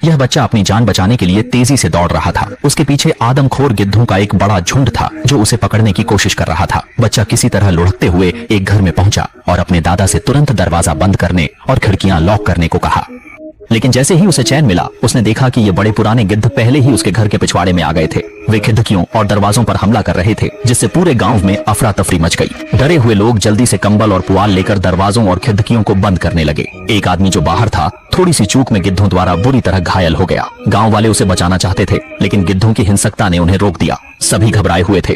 यह बच्चा अपनी जान बचाने के लिए तेजी से दौड़ रहा था। उसके पीछे आदमखोर गिद्धों का एक बड़ा झुंड था जो उसे पकड़ने की कोशिश कर रहा था। बच्चा किसी तरह लुढ़कते हुए एक घर में पहुंचा और अपने दादा से तुरंत दरवाजा बंद करने और खिड़कियां लॉक करने को कहा। लेकिन जैसे ही उसे चैन मिला, उसने देखा कि ये बड़े पुराने गिद्ध पहले ही उसके घर के पिछवाड़े में आ गए थे। वे खिड़कियों और दरवाजों पर हमला कर रहे थे, जिससे पूरे गांव में अफरा तफरी मच गई। डरे हुए लोग जल्दी से कंबल और पुआल लेकर दरवाजों और खिड़कियों को बंद करने लगे। एक आदमी जो बाहर था, थोड़ी सी चूक में गिद्धों द्वारा बुरी तरह घायल हो गया। गाँव वाले उसे बचाना चाहते थे, लेकिन गिद्धों की हिंसकता ने उन्हें रोक दिया। सभी घबराए हुए थे।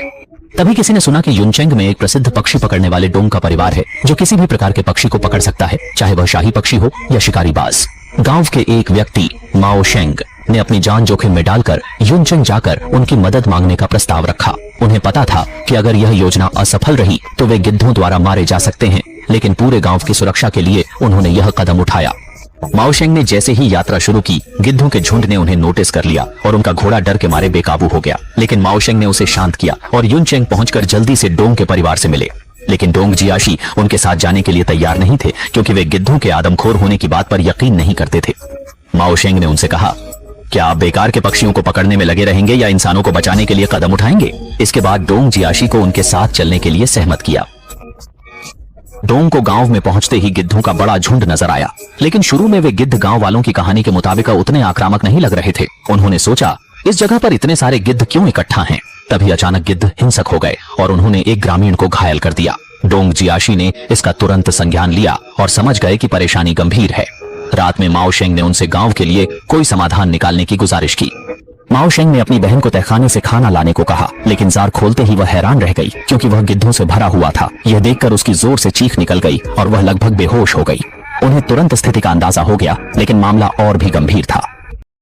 तभी किसी ने सुना कि युनचेंग में एक प्रसिद्ध पक्षी पकड़ने वाले डोंग का परिवार है, जो किसी भी प्रकार के पक्षी को पकड़ सकता है, चाहे वह शाही पक्षी हो या शिकारी बाज। गांव के एक व्यक्ति माओ शेंग ने अपनी जान जोखिम में डालकर युनचेंग जाकर उनकी मदद मांगने का प्रस्ताव रखा। उन्हें पता था कि अगर यह योजना असफल रही तो वे गिद्धों द्वारा मारे जा सकते हैं, लेकिन पूरे गांव की सुरक्षा के लिए उन्होंने यह कदम उठाया। माओ शेंग ने जैसे ही यात्रा शुरू की, गिद्धों के झुंड ने उन्हें नोटिस कर लिया और उनका घोड़ा डर के मारे बेकाबू हो गया। लेकिन माओ शेंग ने उसे शांत किया और युनचेंग पहुंचकर जल्दी से डोंग के परिवार से मिले। लेकिन डोंग जियाशी उनके साथ जाने के लिए तैयार नहीं थे, क्योंकि वे गिद्धों के आदमखोर होने की बात पर यकीन नहीं करते थे। माओ शेंग ने उनसे कहा, क्या आप बेकार के पक्षियों को पकड़ने में लगे रहेंगे या इंसानों को बचाने के लिए कदम उठाएंगे? इसके बाद डोंग जियाशी को उनके साथ चलने के लिए सहमत किया। डोंग को गांव में पहुंचते ही गिद्धों का बड़ा झुंड नजर आया, लेकिन शुरू में वे गिद्ध गांव वालों की कहानी के मुताबिक उतने आक्रामक नहीं लग रहे थे। उन्होंने सोचा, इस जगह पर इतने सारे गिद्ध क्यों इकट्ठा हैं? तभी अचानक गिद्ध हिंसक हो गए और उन्होंने एक ग्रामीण को घायल कर दिया। डोंग जियाशी ने इसका तुरंत संज्ञान लिया और समझ गए कि परेशानी गंभीर है। रात में माओ शेंग ने उनसे गांव के लिए कोई समाधान निकालने की गुजारिश की। माओ शेंग ने अपनी बहन को तहखाने से खाना लाने को कहा, लेकिन जार खोलते ही वह हैरान रह गई, क्योंकि वह गिद्धों से भरा हुआ था। यह देखकर उसकी जोर से चीख निकल गई और वह लगभग बेहोश हो गई। उन्हें तुरंत स्थिति का अंदाजा हो गया, लेकिन मामला और भी गंभीर था।